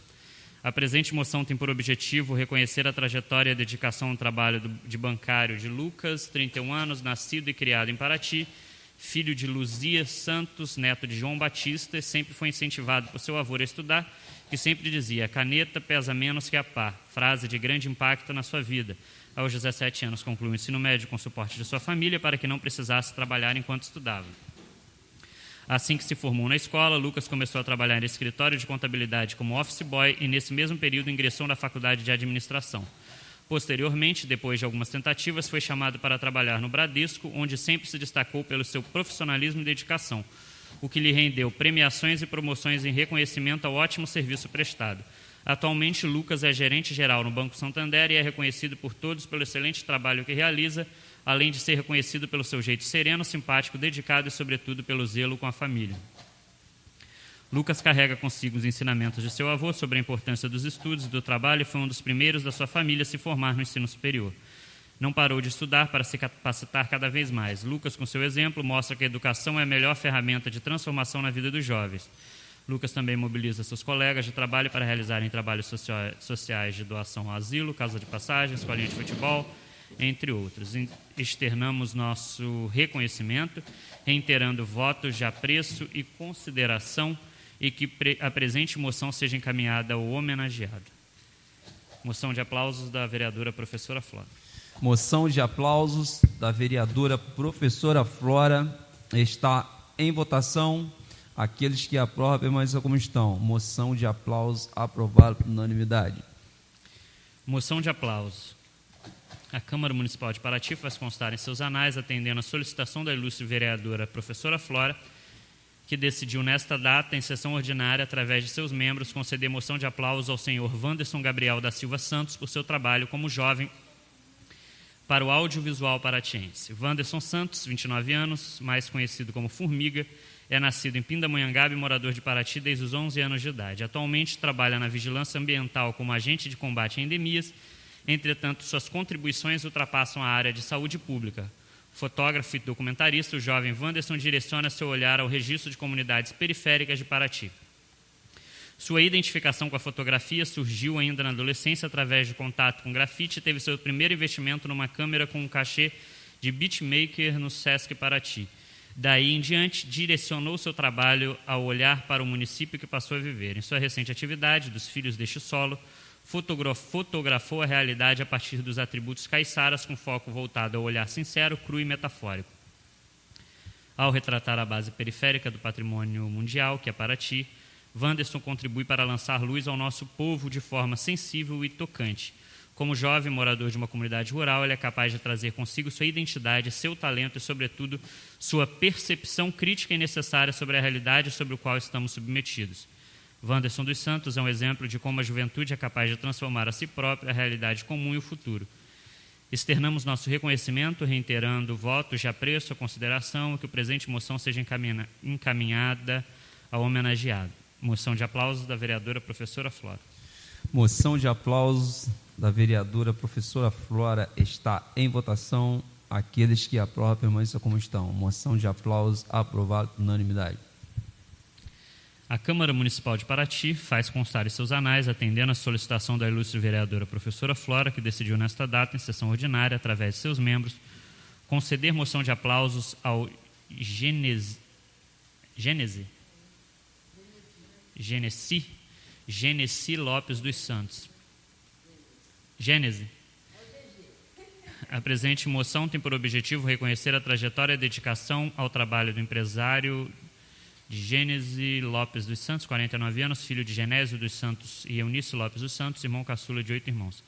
A presente moção tem por objetivo reconhecer a trajetória e a dedicação ao trabalho de bancário de Lucas, 31 anos, nascido e criado em Paraty, filho de Luzia Santos, neto de João Batista, e sempre foi incentivado por seu avô a estudar, que sempre dizia: a caneta pesa menos que a pá, frase de grande impacto na sua vida. Aos 17 anos concluiu o ensino médio com suporte de sua família para que não precisasse trabalhar enquanto estudava. Assim que se formou na escola, Lucas começou a trabalhar em escritório de contabilidade como office boy e, nesse mesmo período, ingressou na faculdade de administração. Posteriormente, depois de algumas tentativas, foi chamado para trabalhar no Bradesco, onde sempre se destacou pelo seu profissionalismo e dedicação, o que lhe rendeu premiações e promoções em reconhecimento ao ótimo serviço prestado. Atualmente, Lucas é gerente-geral no Banco Santander e é reconhecido por todos pelo excelente trabalho que realiza, além de ser reconhecido pelo seu jeito sereno, simpático, dedicado e, sobretudo, pelo zelo com a família. Lucas carrega consigo os ensinamentos de seu avô sobre a importância dos estudos e do trabalho e foi um dos primeiros da sua família a se formar no ensino superior. Não parou de estudar para se capacitar cada vez mais. Lucas, com seu exemplo, mostra que a educação é a melhor ferramenta de transformação na vida dos jovens. Lucas também mobiliza seus colegas de trabalho para realizarem trabalhos sociais de doação ao asilo, casa de passagem, escolinha de futebol, entre outros. Externamos nosso reconhecimento, reiterando votos de apreço e consideração e que a presente moção seja encaminhada ao homenageado. Moção de aplausos da vereadora professora Flora. Moção de aplausos da vereadora professora Flora. Está em votação. Aqueles que aprovam permaneçam como estão. Moção de aplauso aprovada por unanimidade. Moção de aplauso. A Câmara Municipal de Paraty faz constar em seus anais, atendendo a solicitação da ilustre vereadora professora Flora, que decidiu nesta data, em sessão ordinária, através de seus membros, conceder moção de aplauso ao senhor Wanderson Gabriel da Silva Santos por seu trabalho como jovem para o audiovisual paratiense. Wanderson Santos, 29 anos, mais conhecido como Formiga, é nascido em Pindamonhangaba e morador de Paraty desde os 11 anos de idade. Atualmente trabalha na vigilância ambiental como agente de combate a endemias. Entretanto, suas contribuições ultrapassam a área de saúde pública. Fotógrafo e documentarista, o jovem Wanderson direciona seu olhar ao registro de comunidades periféricas de Paraty. Sua identificação com a fotografia surgiu ainda na adolescência através de contato com grafite e teve seu primeiro investimento numa câmera com um cachê de beatmaker no Sesc Paraty. Daí em diante, direcionou seu trabalho ao olhar para o município que passou a viver. Em sua recente atividade, dos Filhos deste Solo, fotografou a realidade a partir dos atributos caiçaras, com foco voltado ao olhar sincero, cru e metafórico. Ao retratar a base periférica do patrimônio mundial, que é Paraty, Wanderson contribui para lançar luz ao nosso povo de forma sensível e tocante. Como jovem morador de uma comunidade rural, ele é capaz de trazer consigo sua identidade, seu talento e, sobretudo, sua percepção crítica e necessária sobre a realidade sobre a qual estamos submetidos. Wanderson dos Santos é um exemplo de como a juventude é capaz de transformar a si própria, a realidade comum e o futuro. Externamos nosso reconhecimento, reiterando votos de apreço, a consideração e que o presente moção seja encaminhada ao homenageado. Moção de aplausos da vereadora professora Flora. Moção de aplausos da vereadora professora Flora está em votação. Aqueles que aprovam permaneçam como estão. Moção de aplausos aprovada por unanimidade. A Câmara Municipal de Paraty faz constar em seus anais, atendendo a solicitação da ilustre vereadora professora Flora, que decidiu nesta data, em sessão ordinária, através de seus membros, conceder moção de aplausos ao Genesi Lopes dos Santos. Gênese. A presente moção tem por objetivo reconhecer a trajetória e dedicação ao trabalho do empresário de Gênese Lopes dos Santos, 49 anos, filho de Genésio dos Santos e Eunice Lopes dos Santos, irmão caçula de 8 irmãos.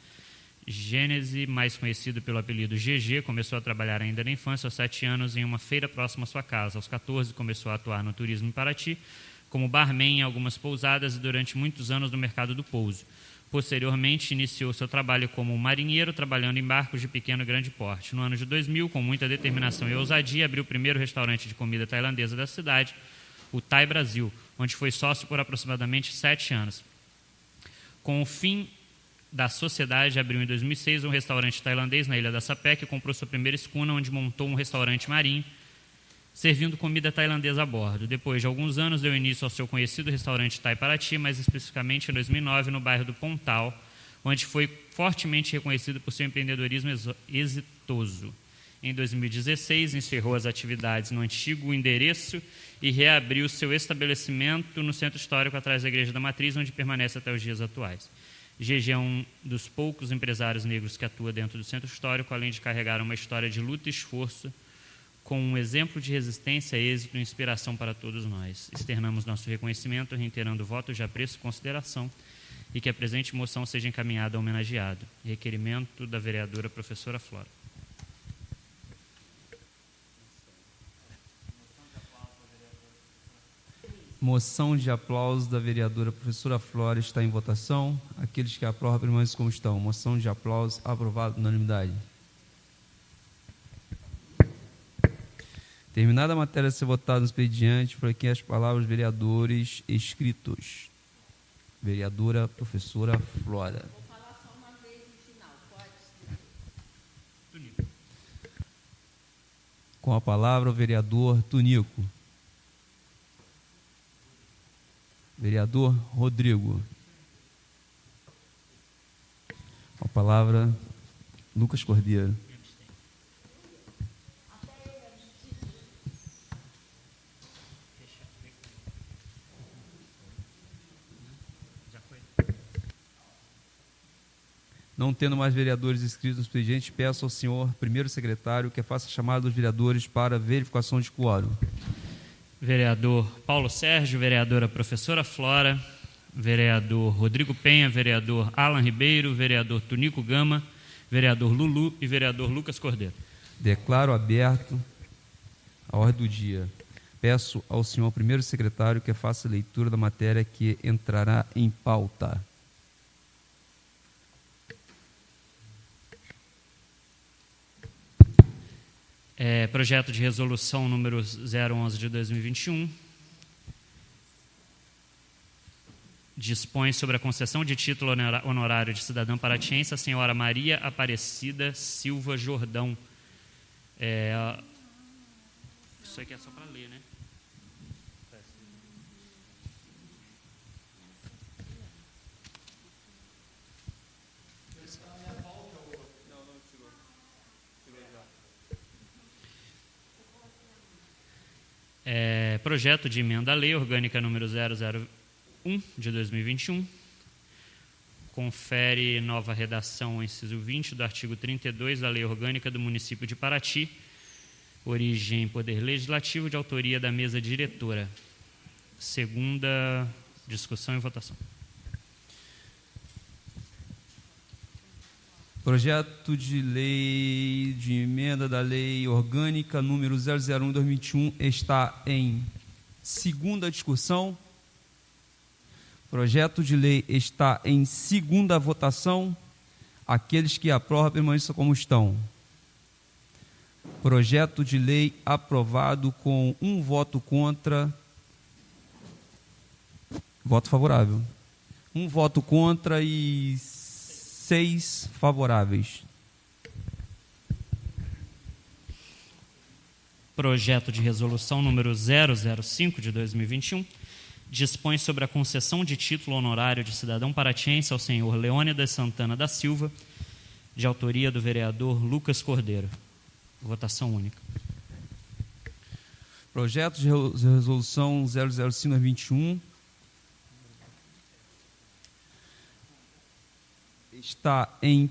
Gênese, mais conhecido pelo apelido GG, começou a trabalhar ainda na infância, aos 7 anos, em uma feira próxima à sua casa. Aos 14, começou a atuar no turismo em Paraty, como barman em algumas pousadas e durante muitos anos no mercado do pouso. Posteriormente, iniciou seu trabalho como marinheiro, trabalhando em barcos de pequeno e grande porte. No ano de 2000, com muita determinação e ousadia, abriu o primeiro restaurante de comida tailandesa da cidade, o Thai Brasil, onde foi sócio por aproximadamente 7 anos. Com o fim da sociedade, abriu em 2006 um restaurante tailandês na Ilha da Sapé, que comprou sua primeira escuna, onde montou um restaurante marinho, servindo comida tailandesa a bordo. Depois de alguns anos, deu início ao seu conhecido restaurante Thai Paraty, mais especificamente em 2009, no bairro do Pontal, onde foi fortemente reconhecido por seu empreendedorismo exitoso. Em 2016, encerrou as atividades no antigo endereço e reabriu seu estabelecimento no Centro Histórico, atrás da Igreja da Matriz, onde permanece até os dias atuais. GG é um dos poucos empresários negros que atua dentro do Centro Histórico, além de carregar uma história de luta e esforço, com um exemplo de resistência, êxito e inspiração para todos nós. Externamos nosso reconhecimento, reiterando votos de apreço e consideração, e que a presente moção seja encaminhada ao homenageado. Requerimento da vereadora professora Flora. Moção de aplauso da vereadora professora Flora está em votação. Aqueles que aprovam permanecem como estão. Moção de aplauso aprovada por unanimidade. Terminada a matéria a ser votada no expediente, por aqui as palavras dos vereadores escritos. Vereadora professora Flora. Vou falar só uma vez no final, pode? Com a palavra o vereador Tunico. Vereador Rodrigo. Com a palavra Lucas Cordeiro. Não tendo mais vereadores inscritos no expediente, peço ao senhor primeiro secretário que faça a chamada dos vereadores para verificação de quórum. vereador Paulo Sérgio, vereadora professora Flora, vereador Rodrigo Penha, vereador Alan Ribeiro, vereador Tunico Gama, vereador Lulu e vereador Lucas Cordeiro. Declaro aberto a ordem do dia. Peço ao senhor primeiro secretário que faça a leitura da matéria que entrará em pauta. Projeto de resolução número 011 de 2021 dispõe sobre a concessão de título honorário de cidadã paratiense à senhora Maria Aparecida Silva Jordão. Isso aqui é só para ler, né? Projeto de emenda à lei orgânica número 001 de 2021, confere nova redação ao inciso 20 do artigo 32 da lei orgânica do município de Paraty, origem poder legislativo, de autoria da mesa diretora. Segunda discussão e votação. Projeto de lei de emenda da lei orgânica número 001/2021 está em segunda discussão. Projeto de lei está em segunda votação. Aqueles que aprovam permaneçam como estão. Projeto de lei aprovado com 1 voto contra, voto favorável. 1 voto contra e 6 favoráveis. Projeto de resolução número 005 de 2021 dispõe sobre a concessão de título honorário de cidadão paratiense ao senhor Leônidas Santana da Silva, de autoria do vereador Lucas Cordeiro. Votação única. Projeto de resolução 005/21 está em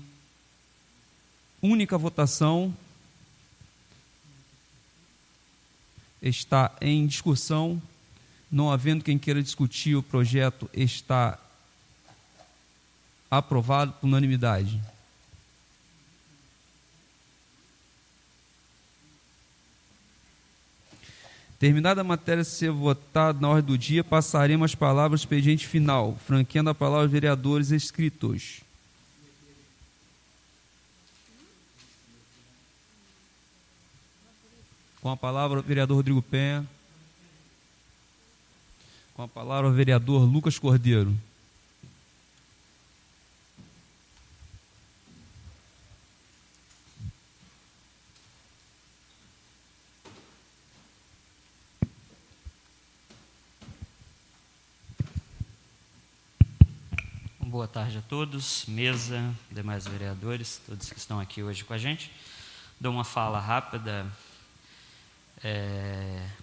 única votação, está em discussão, não havendo quem queira discutir, o projeto está aprovado por unanimidade. Terminada a matéria a ser votada na ordem do dia, passaremos as palavras do expediente final, franqueando a palavra aos vereadores inscritos. Com a palavra o vereador Rodrigo Penha. Com a palavra o vereador Lucas Cordeiro. Boa tarde a todos, mesa, demais vereadores, todos que estão aqui hoje com a gente. Dou uma fala rápida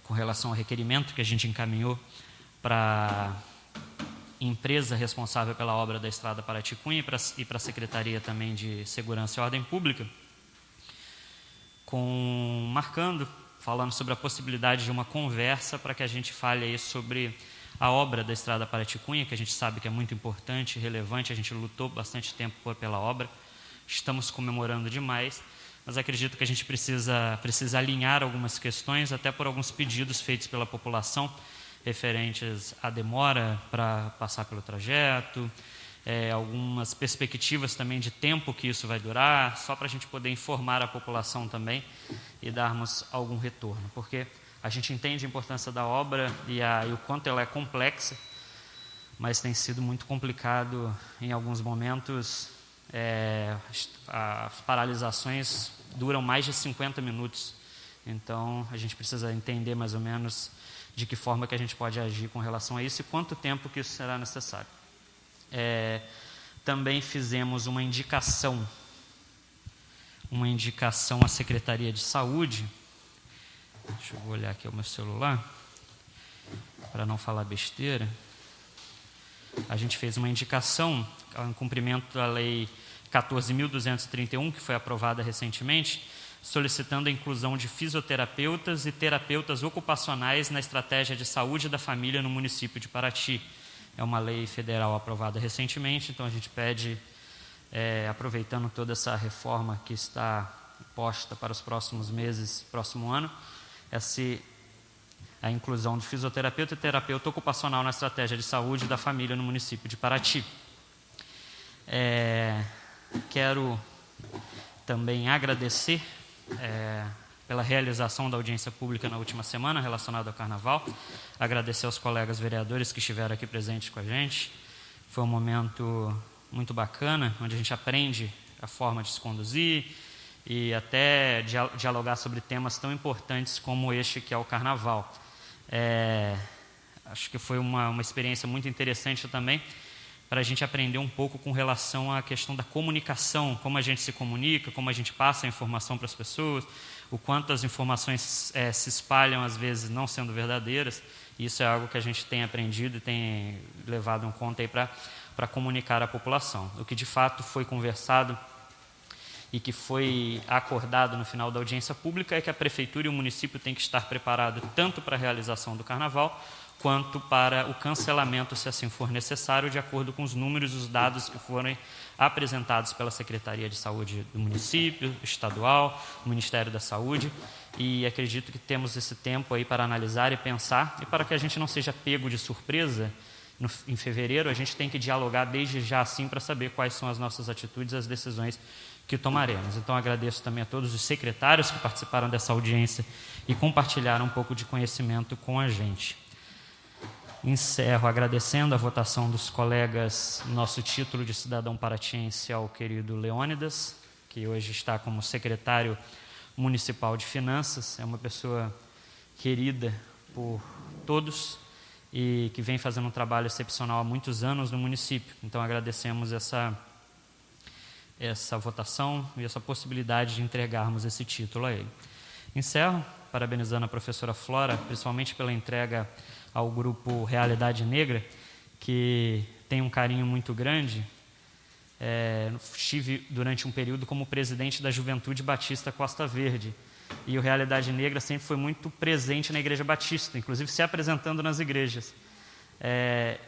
com relação ao requerimento que a gente encaminhou para a empresa responsável pela obra da Estrada Paraty-Cunha e para a Secretaria também de Segurança e Ordem Pública, falando sobre a possibilidade de uma conversa para que a gente fale aí sobre a obra da Estrada Paraty-Cunha, que a gente sabe que é muito importante, relevante, a gente lutou bastante tempo pela obra, estamos comemorando demais, mas acredito que a gente precisa alinhar algumas questões, até por alguns pedidos feitos pela população, referentes à demora para passar pelo trajeto, algumas perspectivas também de tempo que isso vai durar, só para a gente poder informar a população também e darmos algum retorno, porque a gente entende a importância da obra e o quanto ela é complexa, mas tem sido muito complicado em alguns momentos. As paralisações duram mais de 50 minutos, então a gente precisa entender mais ou menos de que forma que a gente pode agir com relação a isso e quanto tempo que isso será necessário. Também fizemos uma indicação à Secretaria de Saúde. Deixa eu olhar aqui o meu celular, para não falar besteira. A gente fez uma indicação ao cumprimento da Lei 14.231, que foi aprovada recentemente, solicitando a inclusão de fisioterapeutas e terapeutas ocupacionais na estratégia de saúde da família no município de Paraty. É uma lei federal aprovada recentemente, então a gente pede, aproveitando toda essa reforma que está posta para os próximos meses, próximo ano, a inclusão de fisioterapeuta e terapeuta ocupacional na estratégia de saúde da família no município de Paraty. Quero também agradecer pela realização da audiência pública na última semana relacionada ao Carnaval, agradecer aos colegas vereadores que estiveram aqui presentes com a gente. Foi um momento muito bacana, onde a gente aprende a forma de se conduzir e até dialogar sobre temas tão importantes como este que é o Carnaval. Acho que foi uma experiência muito interessante também, para a gente aprender um pouco com relação à questão da comunicação, como a gente se comunica, como a gente passa a informação para as pessoas, o quanto as informações se espalham, às vezes, não sendo verdadeiras. Isso é algo que a gente tem aprendido e tem levado em conta aí para comunicar à população. O que, de fato, foi conversado e que foi acordado no final da audiência pública é que a Prefeitura e o município têm que estar preparados tanto para a realização do Carnaval, quanto para o cancelamento, se assim for necessário, de acordo com os números e os dados que forem apresentados pela Secretaria de Saúde do município, estadual, Ministério da Saúde, e acredito que temos esse tempo aí para analisar e pensar, e para que a gente não seja pego de surpresa, em fevereiro, a gente tem que dialogar desde já assim para saber quais são as nossas atitudes e as decisões que tomaremos. Então, agradeço também a todos os secretários que participaram dessa audiência e compartilharam um pouco de conhecimento com a gente. Encerro agradecendo a votação dos colegas, nosso título de cidadão paratiense ao querido Leônidas, que hoje está como secretário municipal de finanças. É uma pessoa querida por todos e que vem fazendo um trabalho excepcional há muitos anos no município. Então, agradecemos essa votação e essa possibilidade de entregarmos esse título a ele. Encerro parabenizando a professora Flora, principalmente pela entrega ao grupo Realidade Negra, que tem um carinho muito grande. Estive durante um período como presidente da Juventude Batista Costa Verde, e o Realidade Negra sempre foi muito presente na Igreja Batista, inclusive se apresentando nas igrejas.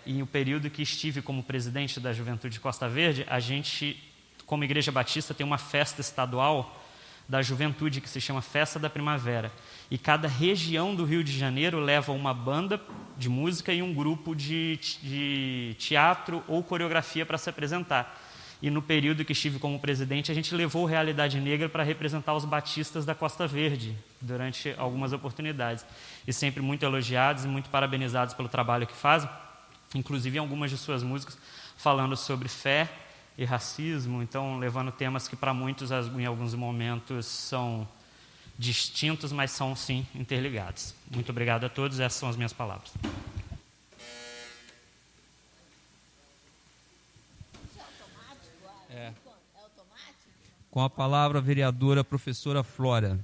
E o período que estive como presidente da Juventude Costa Verde, a gente, como Igreja Batista, tem uma festa estadual da juventude que se chama Festa da Primavera, e cada região do Rio de Janeiro leva uma banda de música e um grupo de teatro ou coreografia para se apresentar. E no período que estive como presidente, a gente levou Realidade Negra para representar os batistas da Costa Verde durante algumas oportunidades, e sempre muito elogiados e muito parabenizados pelo trabalho que fazem, inclusive em algumas de suas músicas falando sobre fé e racismo, então levando temas que para muitos em alguns momentos são distintos, mas são sim interligados. Muito obrigado a todos, essas são as minhas palavras. Com a palavra a vereadora professora Flora.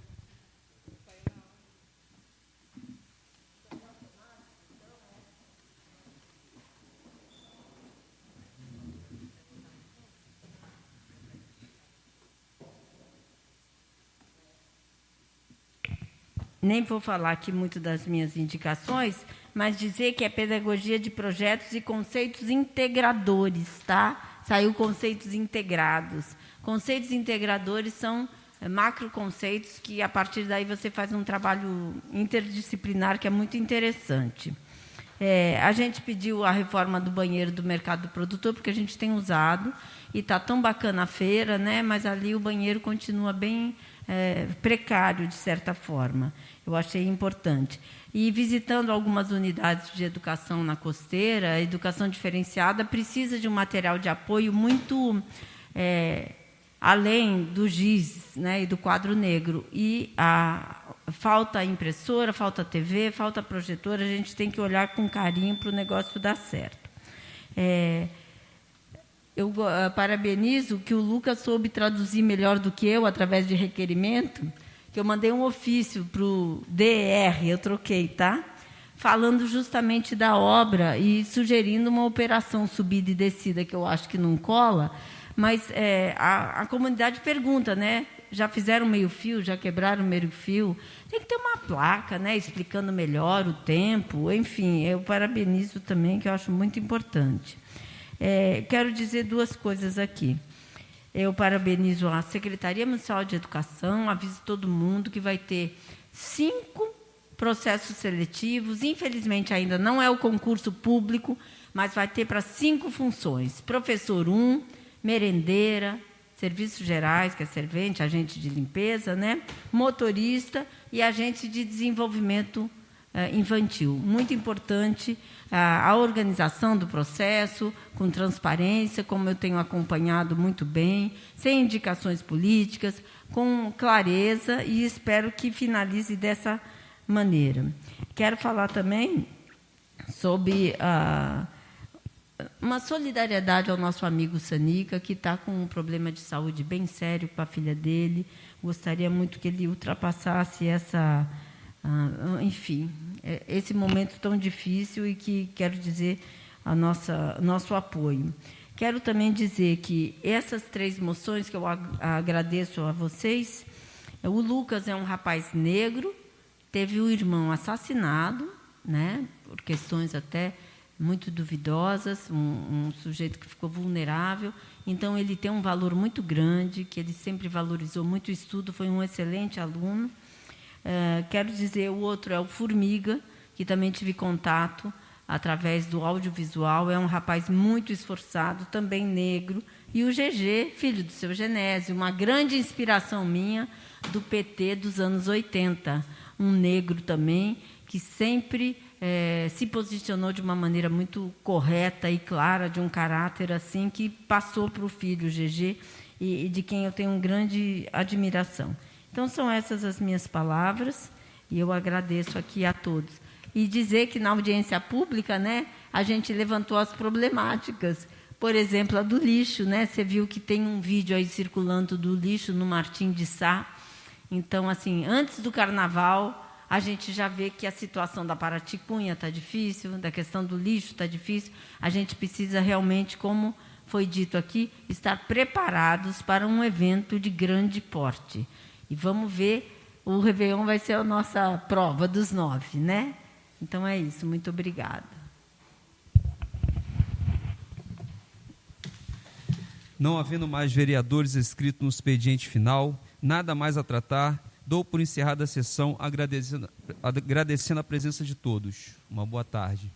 Nem vou falar aqui muito das minhas indicações, mas dizer que é pedagogia de projetos e conceitos integradores, tá? Saiu conceitos integrados. Conceitos integradores são macroconceitos que, a partir daí, você faz um trabalho interdisciplinar que é muito interessante. A gente pediu a reforma do banheiro do mercado do produtor, porque a gente tem usado, e está tão bacana a feira, né? Mas ali o banheiro continua bem precário, de certa forma. Eu achei importante. E visitando algumas unidades de educação na costeira, a educação diferenciada precisa de um material de apoio muito além do giz, né, e do quadro negro. E falta impressora, falta TV, falta projetor, a gente tem que olhar com carinho para o negócio dar certo. Eu parabenizo que o Lucas soube traduzir melhor do que eu, através de requerimento, que eu mandei um ofício para o DR, eu troquei, tá? Falando justamente da obra e sugerindo uma operação subida e descida, que eu acho que não cola, mas a comunidade pergunta, né? já fizeram meio-fio, já quebraram meio-fio, tem que ter uma placa, né, explicando melhor o tempo. Enfim, eu parabenizo também, que eu acho muito importante. Quero dizer duas coisas aqui. Eu parabenizo a Secretaria Municipal de Educação, aviso todo mundo que vai ter 5 processos seletivos. Infelizmente, ainda não é o concurso público, mas vai ter para 5 funções. Professor 1, merendeira, serviços gerais, que é servente, agente de limpeza, né? Motorista e agente de desenvolvimento infantil. Muito importante a organização do processo, com transparência, como eu tenho acompanhado muito bem, sem indicações políticas, com clareza, e espero que finalize dessa maneira. Quero falar também sobre uma solidariedade ao nosso amigo Sanica, que está com um problema de saúde bem sério com a filha dele. Gostaria muito que ele ultrapassasse enfim, esse momento tão difícil, e que quero dizer nosso apoio. Quero também dizer que essas 3 moções que eu agradeço a vocês, o Lucas é um rapaz negro, teve o irmão assassinado, né, por questões até muito duvidosas, um sujeito que ficou vulnerável. Então, ele tem um valor muito grande, que ele sempre valorizou muito o estudo, foi um excelente aluno. Quero dizer, o outro é o Formiga, que também tive contato através do audiovisual, é um rapaz muito esforçado, também negro. E o GG, filho do seu Genésio, uma grande inspiração minha do PT dos anos 80, um negro também, que sempre se posicionou de uma maneira muito correta e clara, de um caráter assim, que passou para o filho, o GG, e de quem eu tenho uma grande admiração. Então, são essas as minhas palavras, e eu agradeço aqui a todos. E dizer que, na audiência pública, né, a gente levantou as problemáticas. Por exemplo, a do lixo, né? Você viu que tem um vídeo aí circulando do lixo no Martim de Sá. Então, assim, antes do Carnaval, a gente já vê que a situação da Paraticunha está difícil, da questão do lixo está difícil. A gente precisa realmente, como foi dito aqui, estar preparados para um evento de grande porte. E vamos ver, o Réveillon vai ser a nossa prova dos 9, né? Então, é isso. Muito obrigada. Não havendo mais vereadores inscritos no expediente final, nada mais a tratar, dou por encerrada a sessão, agradecendo a presença de todos. Uma boa tarde.